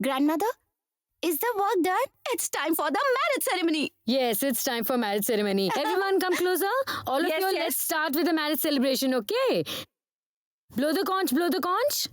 Grandmother, is the work done? It's time for the marriage ceremony. Yes, it's time for marriage ceremony. Everyone come closer. All of Yes, you, yes. let's start with the marriage celebration, okay? Blow the conch, blow the conch.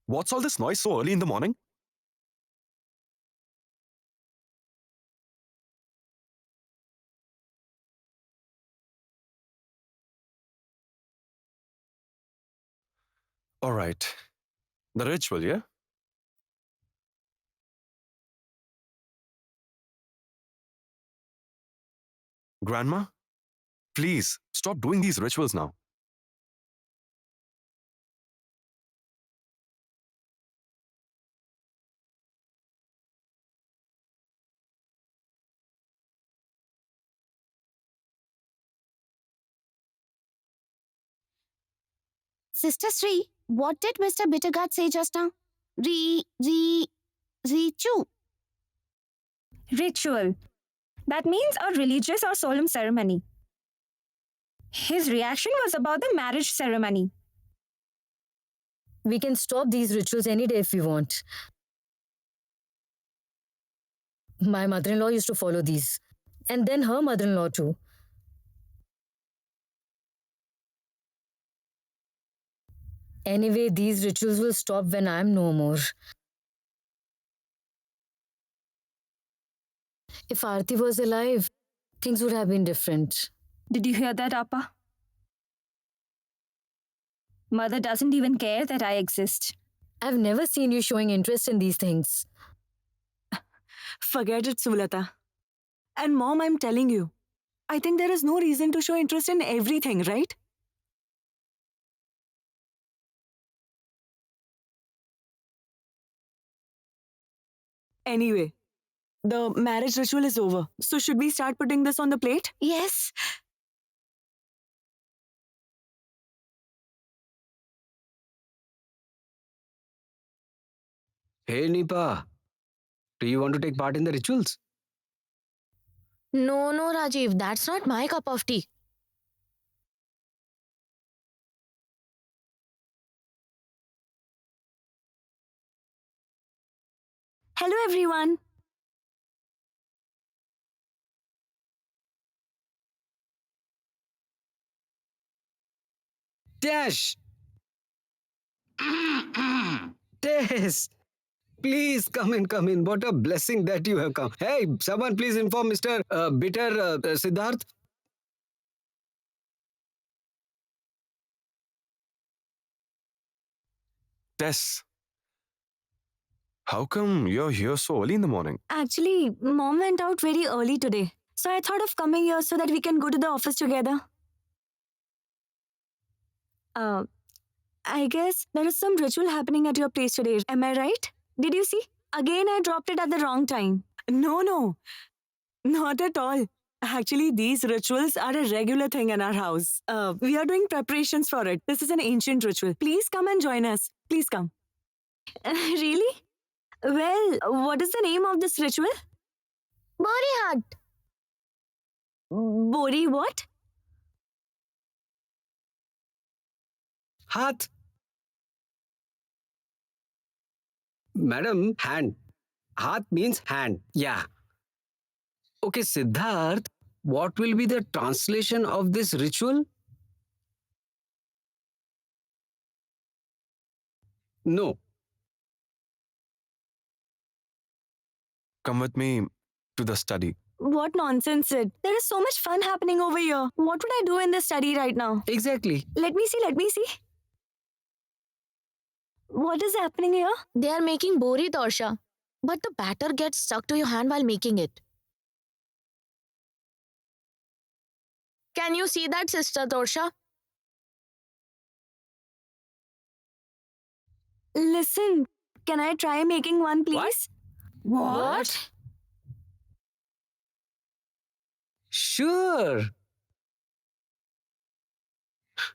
What's all this noise so early in the morning? All right. The ritual, yeah? Grandma, please stop doing these rituals now. Sister Sri, what did Mr. Bittergut say just now? Richu. Ritual. That means a religious or solemn ceremony. His reaction was about the marriage ceremony. We can stop these rituals any day if we want. My mother-in-law used to follow these. And then her mother-in-law too. Anyway, these rituals will stop when I'm no more. If Aarti was alive, things would have been different. Did you hear that, Appa? Mother doesn't even care that I exist. I've never seen you showing interest in these things. Forget it, Sulata. And Mom, I'm telling you, I think there is no reason to show interest in everything, right? Anyway, the marriage ritual is over. So should we start putting this on the plate? Yes. Hey Nipa, do you want to take part in the rituals? No, Rajiv, that's not my cup of tea. Hello, everyone. Dash! Tess! Please come in, come in. What a blessing that you have come. Hey, someone please inform Mr. Bitter Siddharth. Tess, how come you're here so early in the morning? Actually, Mom went out very early today. So I thought of coming here so that we can go to the office together. I guess there is some ritual happening at your place today. Am I right? Did you see? Again, I dropped it at the wrong time. No. Not at all. Actually, these rituals are a regular thing in our house. We are doing preparations for it. This is an ancient ritual. Please come and join us. Please come. Really? Well, what is the name of this ritual? Bori Hut. Bori what? Hath. Madam, hand. Hath means hand. Yeah. Okay, Siddharth, what will be the translation of this ritual? No. Come with me to the study. What nonsense, Sid. There is so much fun happening over here. What would I do in this study right now? Exactly. Let me see. What is happening here? They are making Bori Torsha. But the batter gets stuck to your hand while making it. Can you see that, Sister Torsha? Listen, can I try making one, please? What? Sure.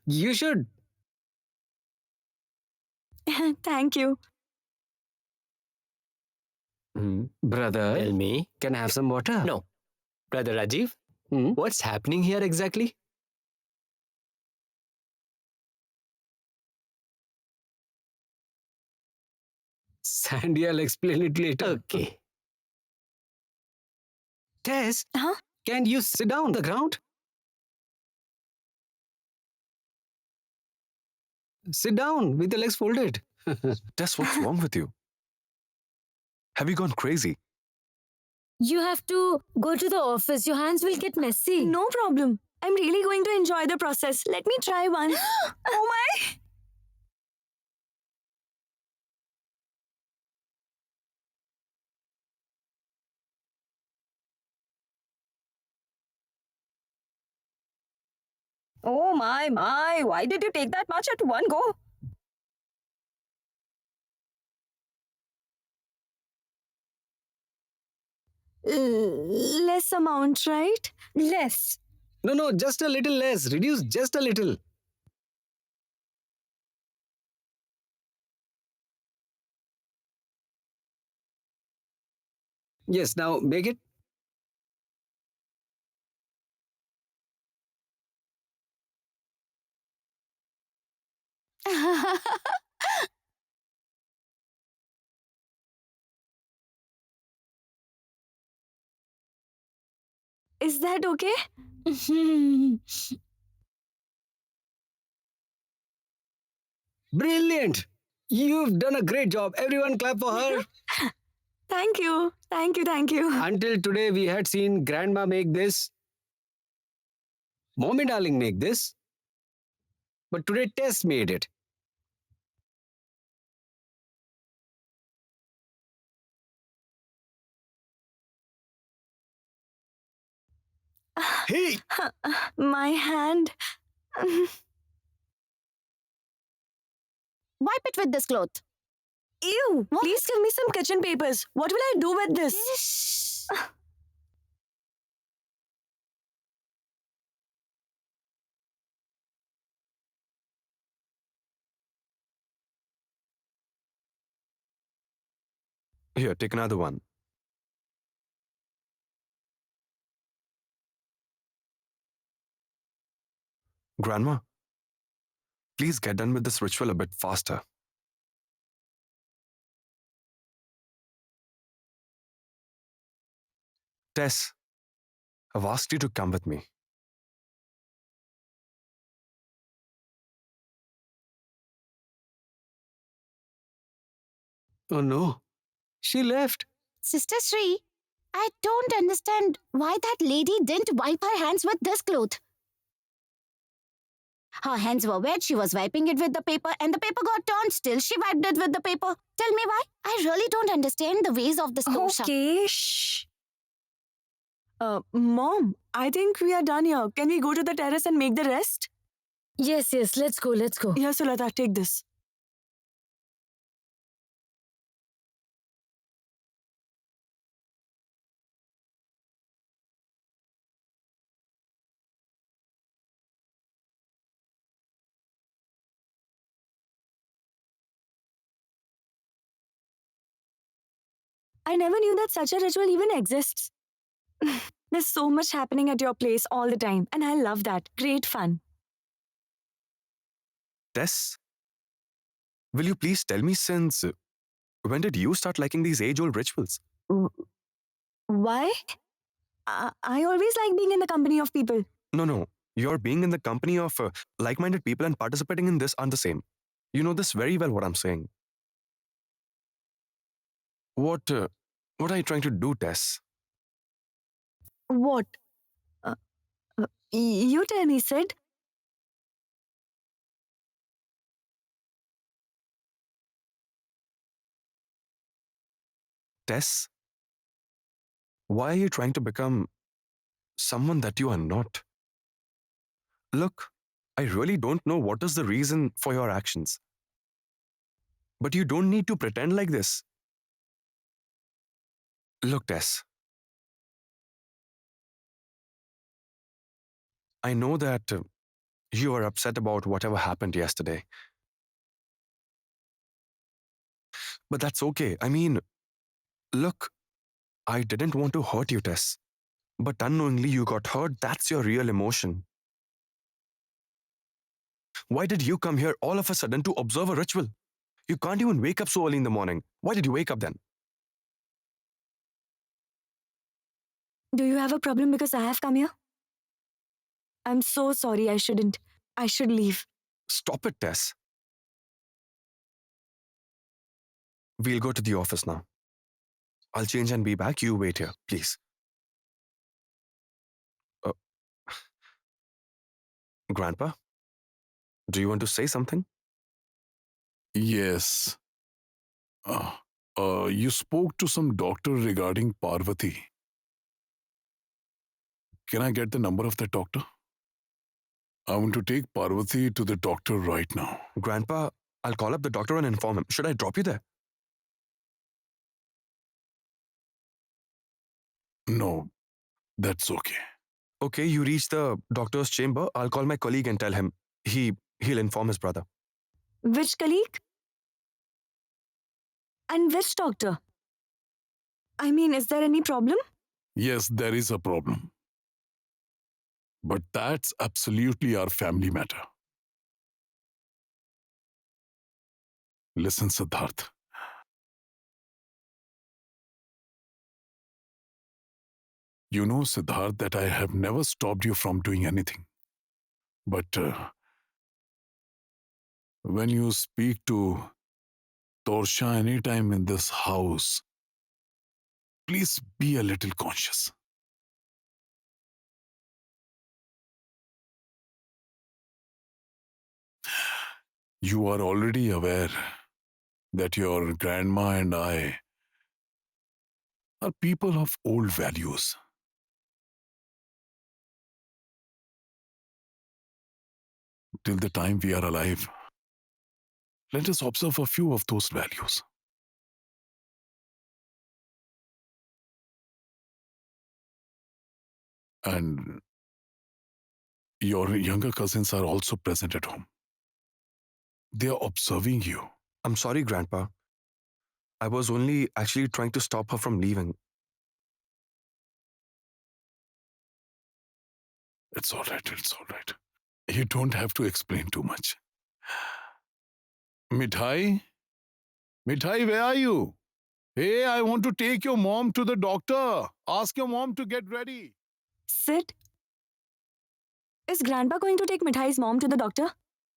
You should. Thank you. Brother, Tell me. can I have some water? No. Brother Rajiv, Hmm? what's happening here exactly? Sandy, I'll explain it later. Okay. Tess, Huh? can you sit down on the ground? Sit down with your legs folded. Tess, what's wrong with you? Have you gone crazy? You have to go to the office. Your hands will get messy. No problem. I'm really going to enjoy the process. Let me try one. Oh my! Oh my, why did you take that much at one go? Less amount, right? Less. No, just a little less. Reduce just a little. Yes, now make it. Is that okay? Brilliant. You've done a great job. Everyone clap for her. Thank you. Thank you. Thank you. Until today, we had seen Grandma make this. Mommy darling make this. But today, Tess made it. Hey! My hand. Wipe it with this cloth. Ew! What? Please give me some kitchen papers. What will I do with this? Shh. Here, take another one. Grandma, please get done with this ritual a bit faster. Tess, I've asked you to come with me. Oh no. She left. Sister Sri, I don't understand why that lady didn't wipe her hands with this cloth. Her hands were wet, she was wiping it with the paper, and the paper got torn. Still, she wiped it with the paper. Tell me why? I really don't understand the ways of this Tosha. Okay, shh. Mom, I think we are done here. Can we go to the terrace and make the rest? Yes, let's go. Here, Sulata, take this. I never knew that such a ritual even exists. There's so much happening at your place all the time, and I love that. Great fun. Tess, will you please tell me since when did you start liking these age-old rituals? Why? I always like being in the company of people. No. Your being in the company of like-minded people and participating in this aren't the same. You know this very well what I'm saying. What are you trying to do, Tess? What? You tell me, Sid. Tess, why are you trying to become someone that you are not? Look, I really don't know what is the reason for your actions. But you don't need to pretend like this. Look, Tess, I know that you are upset about whatever happened yesterday. But that's okay. I mean, look, I didn't want to hurt you, Tess. But unknowingly you got hurt. That's your real emotion. Why did you come here all of a sudden to observe a ritual? You can't even wake up so early in the morning. Why did you wake up then? Do you have a problem because I have come here? I'm so sorry. I shouldn't. I should leave. Stop it, Tess. We'll go to the office now. I'll change and be back. You wait here, please. Grandpa, do you want to say something? Yes. You spoke to some doctor regarding Parvati. Can I get the number of that doctor? I want to take Parvati to the doctor right now. Grandpa, I'll call up the doctor and inform him. Should I drop you there? No, that's okay. Okay, you reach the doctor's chamber. I'll call my colleague and tell him. He'll inform his brother. Which colleague? And which doctor? I mean, is there any problem? Yes, there is a problem. But that's absolutely our family matter. Listen, Siddharth. You know, Siddharth, that I have never stopped you from doing anything. But when you speak to Torsha anytime in this house, please be a little conscious. You are already aware that your grandma and I are people of old values. Till the time we are alive, let us observe a few of those values. And your younger cousins are also present at home. They are observing you. I'm sorry, Grandpa. I was only actually trying to stop her from leaving. It's all right, it's all right. You don't have to explain too much. Mithai? Mithai, where are you? Hey, I want to take your mom to the doctor. Ask your mom to get ready. Sid? Is Grandpa going to take Mithai's mom to the doctor?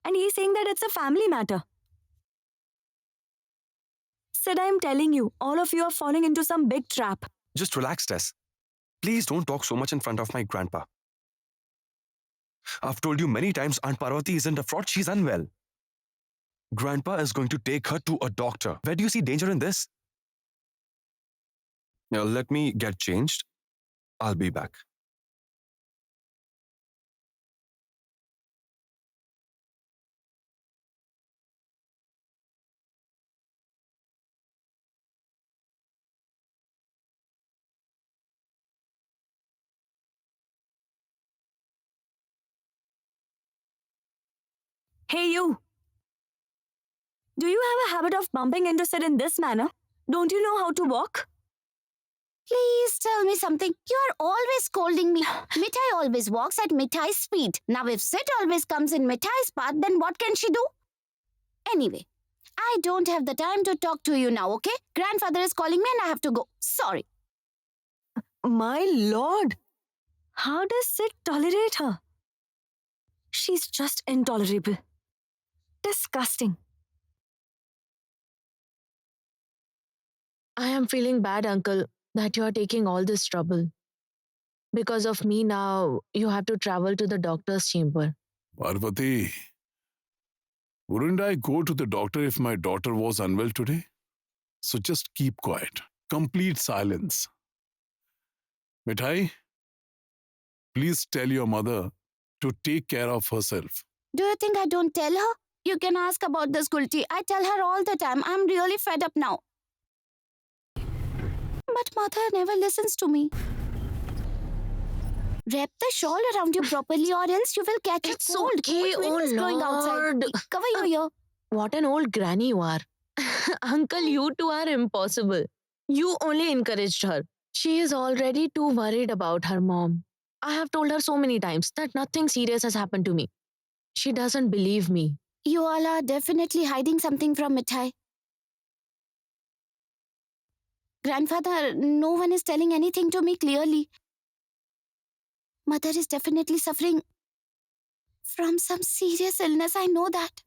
And he's saying that it's a family matter. Sid, I'm telling you, all of you are falling into some big trap. Just relax, Tess. Please don't talk so much in front of my grandpa. I've told you many times Aunt Parvati isn't a fraud, she's unwell. Grandpa is going to take her to a doctor. Where do you see danger in this? Now, let me get changed. I'll be back. Hey, you! Do you have a habit of bumping into Sid in this manner? Don't you know how to walk? Please tell me something. You are always scolding me. Mithai always walks at Mithai's speed. Now if Sid always comes in Mithai's path, then what can she do? Anyway, I don't have the time to talk to you now, okay? Grandfather is calling me and I have to go. Sorry. My lord! How does Sid tolerate her? She's just intolerable. Disgusting. I am feeling bad, uncle, that you are taking all this trouble. Because of me now, you have to travel to the doctor's chamber. Parvati, wouldn't I go to the doctor if my daughter was unwell today? So just keep quiet. complete silence. Mithai, please tell your mother to take care of herself. Do you think I don't tell her? You can ask about this Gulti. I tell her all the time. I'm really fed up now. But mother never listens to me. Wrap the shawl around you properly or else you will catch It's a cold. okay, Cold wind is oh blowing outside. Lord. Cover your ear. What an old granny you are. Uncle, you two are impossible. You only encouraged her. She is already too worried about her mom. I have told her so many times that nothing serious has happened to me. She doesn't believe me. You all are definitely hiding something from Mithai. Grandfather, no one is telling anything to me clearly. Mother is definitely suffering from some serious illness. I know that.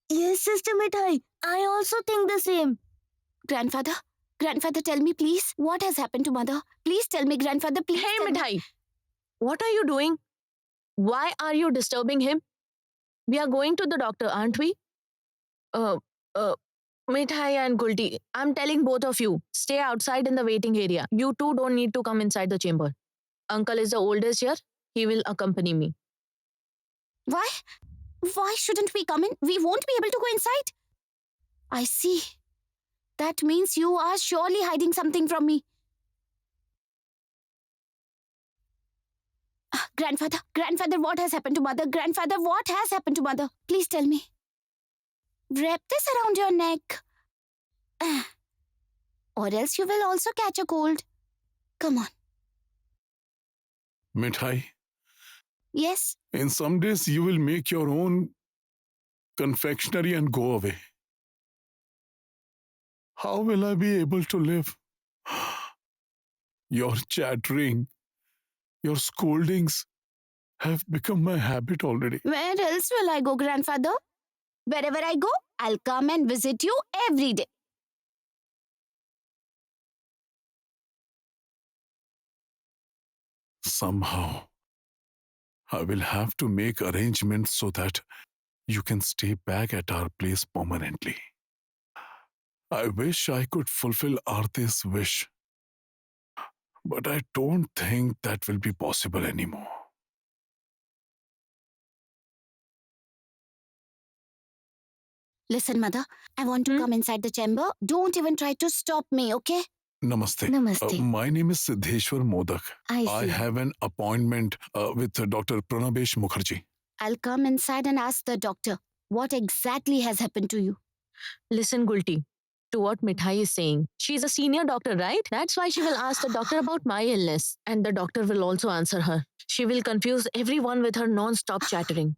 Yes, Sister Mithai. I also think the same. Grandfather, tell me please, what has happened to mother? Please tell me, grandfather, please. Hey, tell me. Mithai. What are you doing? Why are you disturbing him? We are going to the doctor, aren't we? Mithai and Gulti, I'm telling both of you, stay outside in the waiting area. You two don't need to come inside the chamber. Uncle is the oldest here. He will accompany me. Why? Why shouldn't we come in? We won't be able to go inside. I see. That means you are surely hiding something from me. Grandfather, what has happened to mother? Grandfather, what has happened to mother? Please tell me. Wrap this around your neck. Or else you will also catch a cold. Come on. Mithai, Yes? in some days you will make your own confectionery and go away. How will I be able to live? Your chattering, your scoldings have become my habit already. Where else will I go, grandfather? Wherever I go, I'll come and visit you every day. Somehow, I will have to make arrangements so that you can stay back at our place permanently. I wish I could fulfill Arti's wish, but I don't think that will be possible anymore. Listen, mother, I want to come inside the chamber. Don't even try to stop me, okay? Namaste. Namaste. My name is Siddheshwar Modak. I I have an appointment with Dr. Pranabesh Mukherjee. I'll come inside and ask the doctor what exactly has happened to you. Listen, Gulti, to what Mithai is saying. She's a senior doctor, right? That's why she will ask the doctor about my illness. And the doctor will also answer her. She will confuse everyone with her non-stop chattering.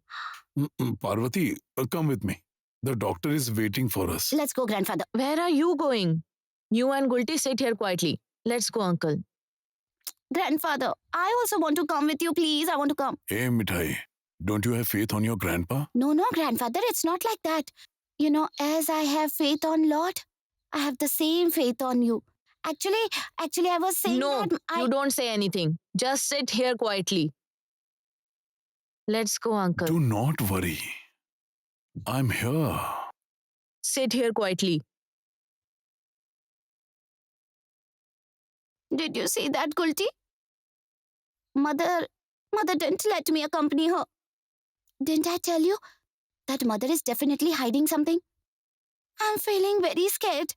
Parvati, come with me. The doctor is waiting for us. Let's go, grandfather. Where are you going? You and Gulti sit here quietly. Let's go, uncle. Grandfather, I also want to come with you, please. I want to come. Hey, Mithai, don't you have faith on your grandpa? No, grandfather, it's not like that. You know, as I have faith on Lord, I have the same faith on you. Actually, I was saying No, that you don't say anything. Just sit here quietly. Let's go, uncle. Do not worry. I'm here. Sit here quietly. Did you see that, Gulti? Mother didn't let me accompany her. Didn't I tell you that mother is definitely hiding something? I'm feeling very scared.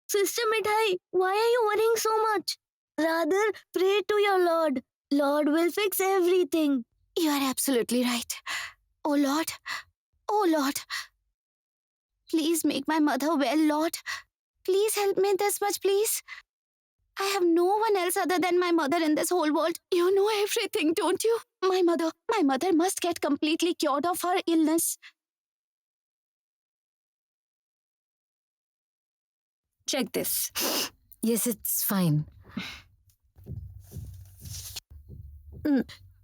Sister Mithai, why are you worrying so much? Rather, pray to your Lord. Lord will fix everything. You are absolutely right. Oh Lord. Please make my mother well, Lord. Please help me this much, please. I have no one else other than my mother in this whole world. You know everything, don't you? My mother must get completely cured of her illness. Check this. Yes, it's fine.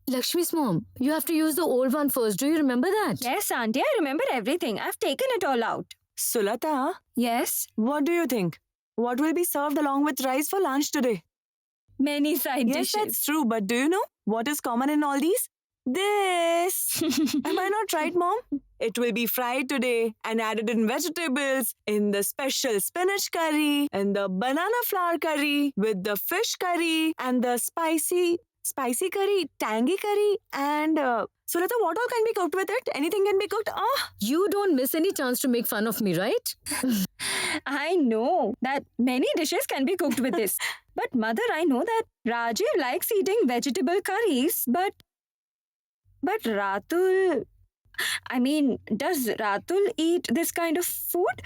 Lakshmi's mom, you have to use the old one first. Do you remember that? Yes, Auntie, I remember everything. I've taken it all out. Sulata, Yes, what do you think? What will be served along with rice for lunch today? many side Yes, dishes. that's true. But do you know what is common in all these? This. Am I not right, Mom? It will be fried today and added in vegetables, in the special spinach curry, and the banana flour curry, with the fish curry, and the spicy curry, tangy curry, and Sulata, what all can be cooked with it? Anything can be cooked. Ah, You don't miss any chance to make fun of me, right? I know that many dishes can be cooked with this. But mother, I know that Rajiv likes eating vegetable curries, but Ratul, I mean, does Ratul eat this kind of food?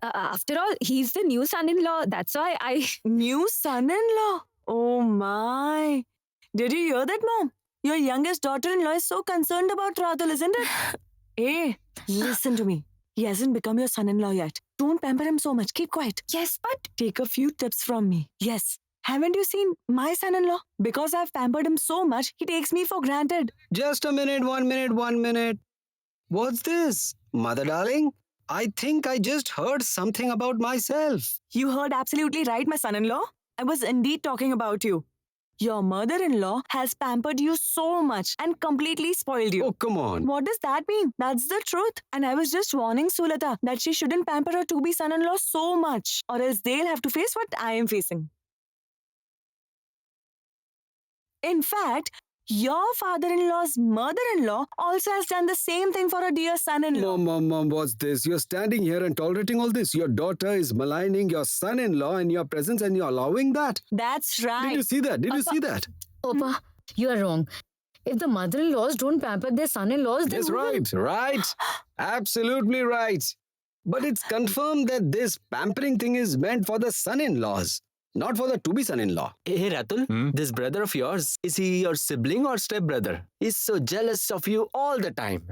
After all, he's the new son-in-law. That's why I... new son-in-law. Oh my. Did you hear that, Mom? Your youngest daughter-in-law is so concerned about Radul, isn't it? Hey, listen to me. He hasn't become your son-in-law yet. Don't pamper him so much. Keep quiet. Yes, but Take a few tips from me. Yes. Haven't you seen my son-in-law? Because I've pampered him so much, he takes me for granted. Just a minute, 1 minute, 1 minute. What's this? Mother darling, I think I just heard something about myself. You heard absolutely right, my son-in-law. I was indeed talking about you. Your mother-in-law has pampered you so much and completely spoiled you. Oh, come on. What does that mean? That's the truth. And I was just warning Sulata that she shouldn't pamper her to-be son-in-law so much, or else they'll have to face what I am facing. In fact, your father-in-law's mother-in-law also has done the same thing for her dear son-in-law. Mom, what's this? You're standing here and tolerating all this. Your daughter is maligning your son-in-law in your presence and you're allowing that. That's right. Did you see that? Did you see that? Opa, you are wrong. If the mother-in-laws don't pamper their son-in-laws, then Yes, who will? right. Absolutely right. But it's confirmed that this pampering thing is meant for the son-in-laws, not for the to-be son-in-law. Hey, Ratul, this brother of yours, is he your sibling or stepbrother? He's so jealous of you all the time.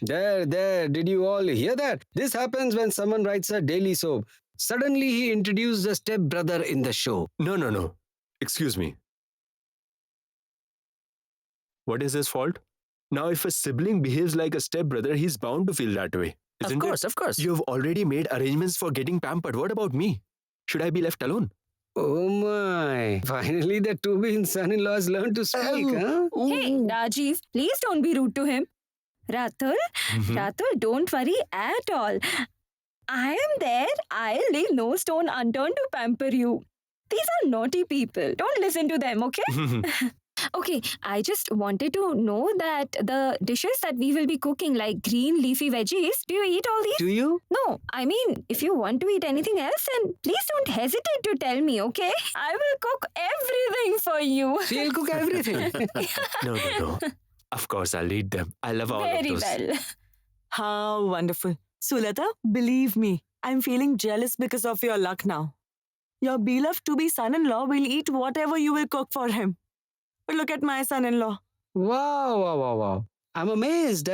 There, did you all hear that? This happens when someone writes a daily soap. Suddenly he introduced a stepbrother in the show. No. Excuse me. What is his fault? Now, if a sibling behaves like a stepbrother, he's bound to feel that way. Isn't it? Of course. You've already made arrangements for getting pampered. What about me? Should I be left alone? Oh my. Finally the to-be son-in-law has learned to speak, huh? hey, Rajiv, please don't be rude to him. Ratul, Ratul, don't worry at all. I am there. I'll leave no stone unturned to pamper you. These are naughty people. Don't listen to them, okay? Okay, I just wanted to know that the dishes that we will be cooking, like green leafy veggies, do you eat all these? Do you? No, I mean, if you want to eat anything else, then please don't hesitate to tell me, okay? I will cook everything for you. She'll cook everything. No. Of course, I'll eat them. I love all of Very those. well. How wonderful. Sulata, believe me, I'm feeling jealous because of your luck now. Your beloved to-be son-in-law will eat whatever you will cook for him. But look at my son-in-law. Wow. I'm amazed.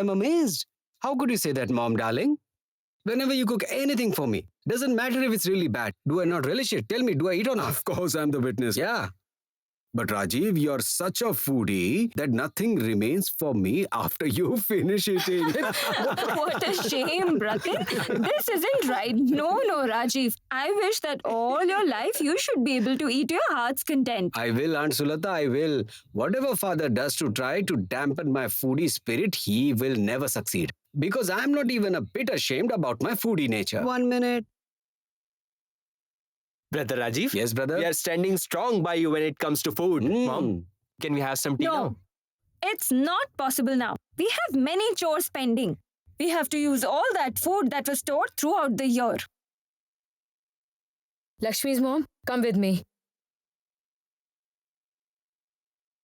How could you say that, Mom, darling? Whenever you cook anything for me, doesn't matter if it's really bad. Do I not relish it? Tell me, do I eat or not? Of course, I'm the witness. Yeah. But Rajiv, you're such a foodie that nothing remains for me after you finish eating. What a shame, Bratin. This isn't right. No, Rajiv. I wish that all your life you should be able to eat your heart's content. I will, Aunt Sulata, I will. Whatever father does to try to dampen my foodie spirit, he will never succeed. Because I'm not even a bit ashamed about my foodie nature. 1 minute. Brother Rajiv? Yes, brother? We are standing strong by you when it comes to food. Mom, Mm. can we have some tea No. now? It's not possible now. We have many chores pending. We have to use all that food that was stored throughout the year. Lakshmi's mom, come with me.